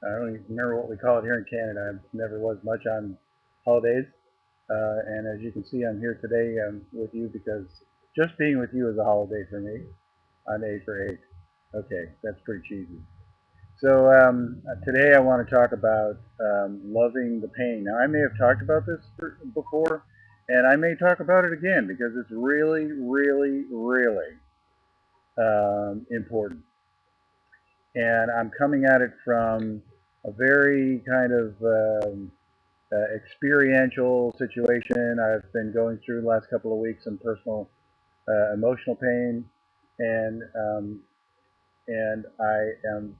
I don't even remember what we call it here in Canada. I never was much on holidays. And as you can see, I'm here today with you because just being with you is a holiday for me on A for 8. Okay, that's pretty cheesy. So today I want to talk about loving the pain. Now, I may have talked about this before, and I may talk about it again because it's really, really, really important. And I'm coming at it from a very kind of experiential situation. I've been going through the last couple of weeks some personal emotional pain, and I am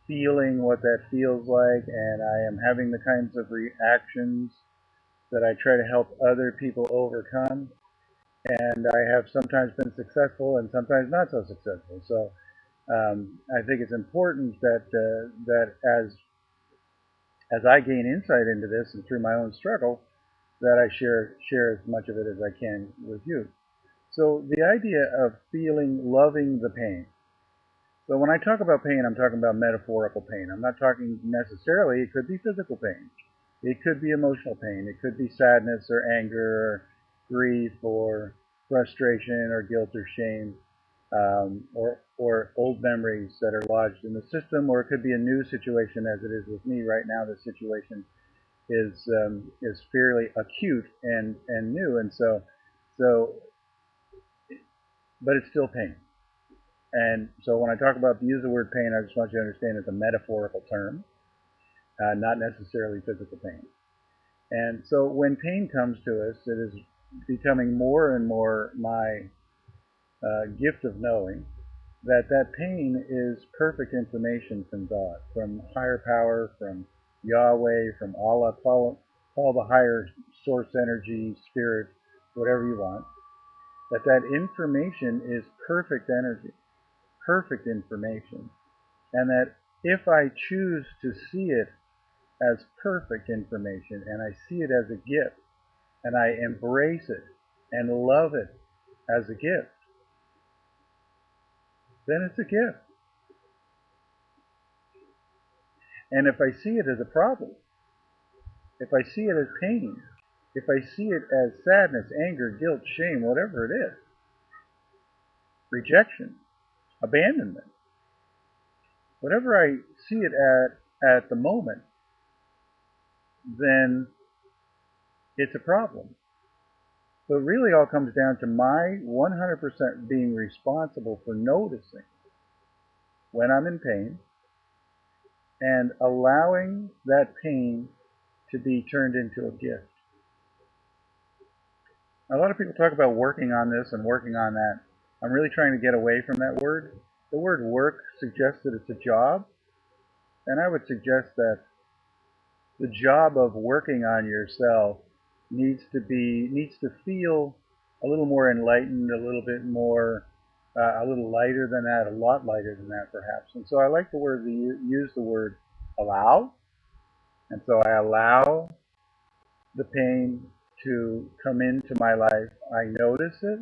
feeling what that feels like, and I am having the kinds of reactions that I try to help other people overcome. And I have sometimes been successful and sometimes not so successful. So I think it's important that as I gain insight into this and through my own struggle, that I share as much of it as I can with you. So the idea of loving the pain. So when I talk about pain, I'm talking about metaphorical pain. I'm not talking necessarily, it could be physical pain. It could be emotional pain. It could be sadness or anger or grief or frustration or guilt or shame, or old memories that are lodged in the system, or it could be a new situation as it is with me right now. The situation is fairly acute and new, and so but it's still pain. And so when I talk about use the word pain, I just want you to understand it's a metaphorical term, not necessarily physical pain. And so when pain comes to us, it is becoming more and more my gift of knowing that that pain is perfect information from God, from higher power, from Yahweh, from Allah, all the higher source energy, spirit, whatever you want, that that information is perfect energy, perfect information, and that if I choose to see it as perfect information and I see it as a gift and I embrace it and love it as a gift, then it's a gift. And if I see it as a problem, if I see it as pain, if I see it as sadness, anger, guilt, shame, whatever it is, rejection, abandonment, whatever I see it at the moment, then it's a problem. So it really all comes down to my 100% being responsible for noticing when I'm in pain and allowing that pain to be turned into a gift. A lot of people talk about working on this and working on that. I'm really trying to get away from that word. The word work suggests that it's a job, and I would suggest that the job of working on yourself needs to feel a little more enlightened, a little bit more, a little lighter than that, a lot lighter than that perhaps. And so I like the word use the word allow, and so I allow the pain to come into my life. I notice it,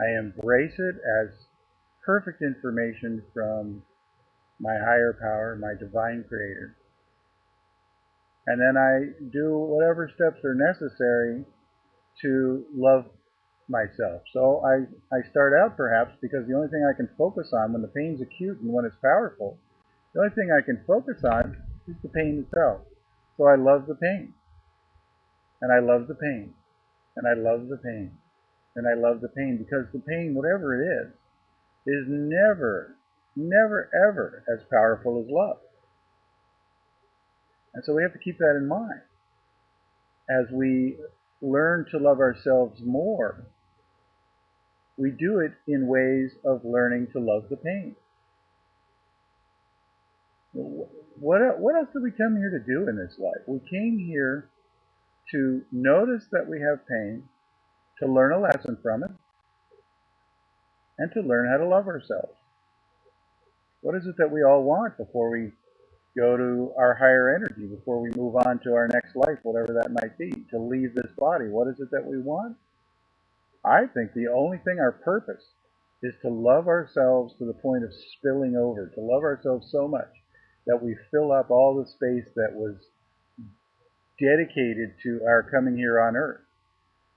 I embrace it as perfect information from my higher power, my divine creator. And then I do whatever steps are necessary to love myself. So I start out perhaps because the only thing I can focus on when the pain's acute and when it's powerful, the only thing I can focus on is the pain itself. So I love the pain. And I love the pain. And I love the pain. And I love the pain because the pain, whatever it is never, never, ever as powerful as love. And so we have to keep that in mind as we learn to love ourselves more. We do it in ways of learning to love the pain. What else did we come here to do in this life? We came here to notice that we have pain, to learn a lesson from it, and to learn how to love ourselves. What is it that we all want before we go to our higher energy, before we move on to our next life, whatever that might be, to leave this body? What is it that we want? I think the only thing, our purpose, is to love ourselves to the point of spilling over, to love ourselves so much that we fill up all the space that was dedicated to our coming here on earth,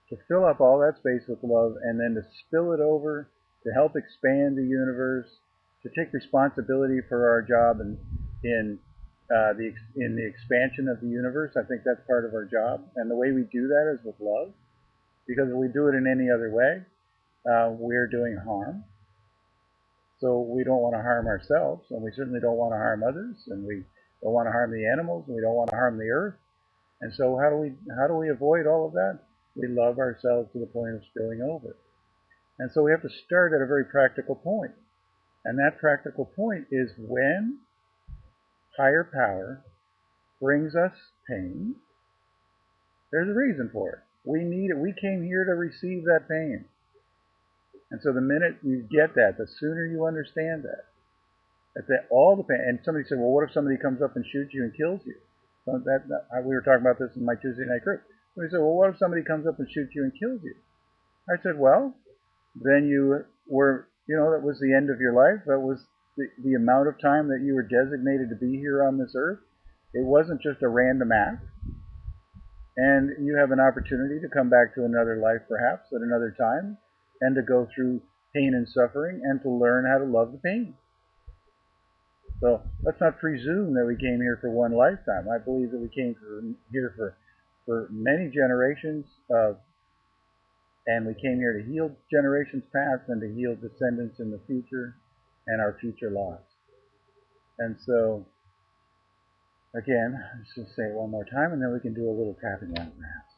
to fill up all that space with love, and then to spill it over to help expand the universe, to take responsibility for our job in the expansion of the universe. I think that's part of our job, and the way we do that is with love, because if we do it in any other way, we're doing harm. So we don't want to harm ourselves, and we certainly don't want to harm others, and we don't want to harm the animals, and we don't want to harm the earth. And so how do we avoid all of that? We love ourselves to the point of spilling over. And so we have to start at a very practical point. And that practical point is when higher power brings us pain, there's a reason for it. We need it. We came here to receive that pain. And so the minute you get that, the sooner you understand that all the pain. And somebody said, well, what if somebody comes up and shoots you and kills you? So we were talking about this in my Tuesday night group. Somebody said, well, what if somebody comes up and shoots you and kills you? I said, well, then you were, that was the end of your life. That was the amount of time that you were designated to be here on this earth. It wasn't just a random act. And you have an opportunity to come back to another life, perhaps, at another time, and to go through pain and suffering and to learn how to love the pain. So let's not presume that we came here for one lifetime. I believe that we came here for many generations, and we came here to heal generations past and to heal descendants in the future and our future lives. And so, again, let's just say it one more time, and then we can do a little tapping on the mask.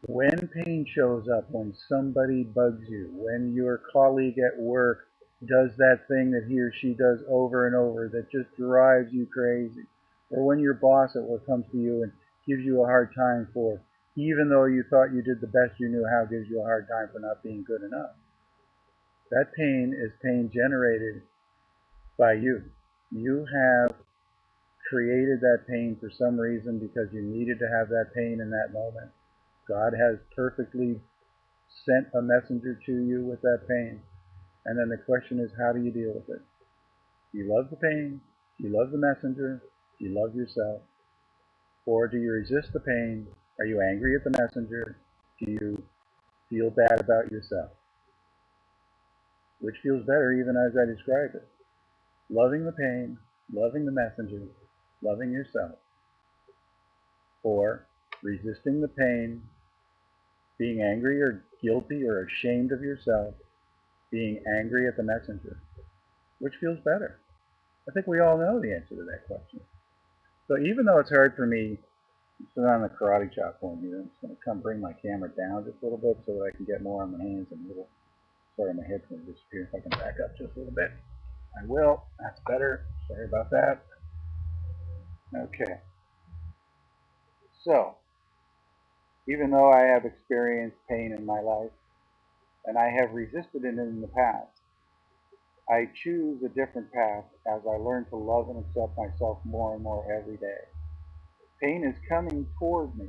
When pain shows up, when somebody bugs you, when your colleague at work does that thing that he or she does over and over that just drives you crazy, or when your boss at work comes to you and gives you a hard time for, even though you thought you did the best you knew how, gives you a hard time for not being good enough. That pain is pain generated by you. You have created that pain for some reason because you needed to have that pain in that moment. God has perfectly sent a messenger to you with that pain. And then the question is, how do you deal with it? Do you love the pain? Do you love the messenger? Do you love yourself? Or do you resist the pain? Are you angry at the messenger? Do you feel bad about yourself? Which feels better even as I described it? Loving the pain, loving the messenger, loving yourself. Or resisting the pain, being angry or guilty or ashamed of yourself, being angry at the messenger. Which feels better? I think we all know the answer to that question. So even though it's hard for me to sit on the karate chop form here, I'm just going to come bring my camera down just a little bit so that I can get more on my hands and a little, sorry, my head's going to disappear. If I can back up just a little bit. I will. That's better. Sorry about that. Okay. So, even though I have experienced pain in my life, and I have resisted it in the past, I choose a different path as I learn to love and accept myself more and more every day. Pain is coming toward me,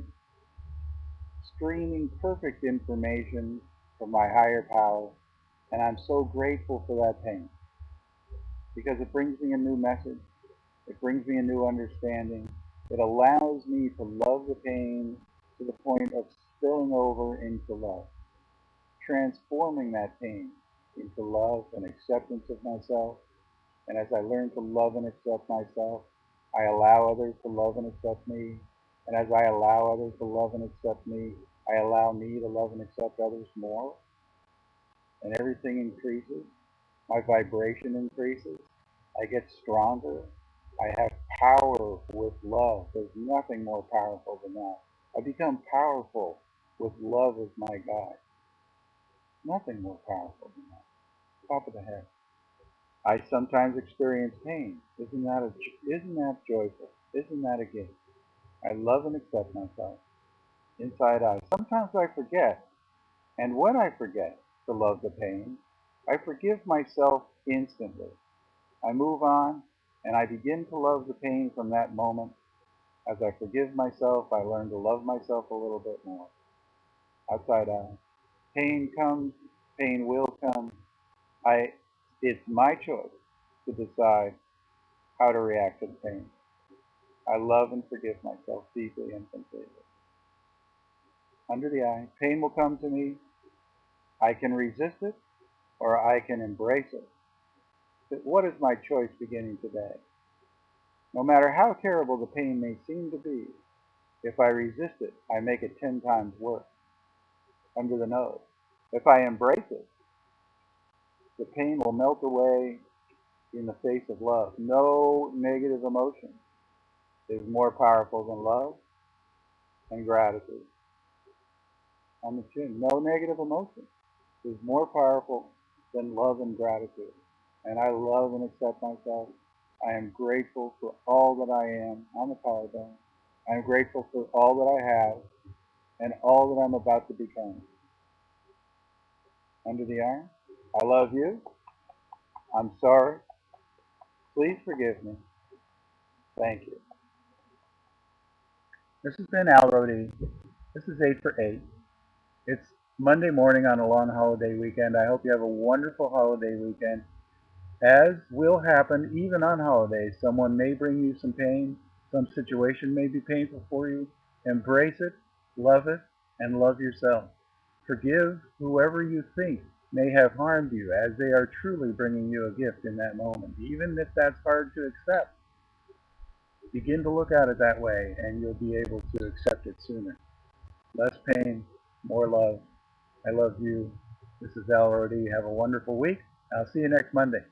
streaming perfect information from my higher power, and I'm so grateful for that pain because it brings me a new message. It brings me a new understanding. It allows me to love the pain to the point of spilling over into love, transforming that pain into love and acceptance of myself. And as I learn to love and accept myself, I allow others to love and accept me. And as I allow others to love and accept me, I allow me to love and accept others more. And everything increases. My vibration increases. I get stronger. I have power with love. There's nothing more powerful than that. I become powerful with love as my guide. Nothing more powerful than that. Top of the head. I sometimes experience pain. Isn't that joyful? Isn't that a gift? I love and accept myself, inside out. Sometimes I forget, and when I forget to love the pain, I forgive myself instantly. I move on, and I begin to love the pain from that moment. As I forgive myself, I learn to love myself a little bit more. Outside out. Pain comes, pain will come. It's my choice to decide how to react to the pain. I love and forgive myself deeply and completely. Under the eye, pain will come to me. I can resist it or I can embrace it. But what is my choice beginning today? No matter how terrible the pain may seem to be, if I resist it, I make it 10 times worse. Under the nose. If I embrace it, the pain will melt away in the face of love. No negative emotion is more powerful than love and gratitude. On the chin, no negative emotion is more powerful than love and gratitude. And I love and accept myself. I am grateful for all that I am on the collarbone. I am grateful for all that I have and all that I'm about to become. Under the arm, I love you. I'm sorry. Please forgive me. Thank you. This has been Al Rody. This is 8 for 8. It's Monday morning on a long holiday weekend. I hope you have a wonderful holiday weekend. As will happen even on holidays, someone may bring you some pain. Some situation may be painful for you. Embrace it, and love yourself. Forgive whoever you think may have harmed you, as they are truly bringing you a gift in that moment, even if that's hard to accept. Begin to look at it that way, and you'll be able to accept it sooner. Less pain, more love. I love you. This is Al Rody. Have a wonderful week. I'll see you next Monday.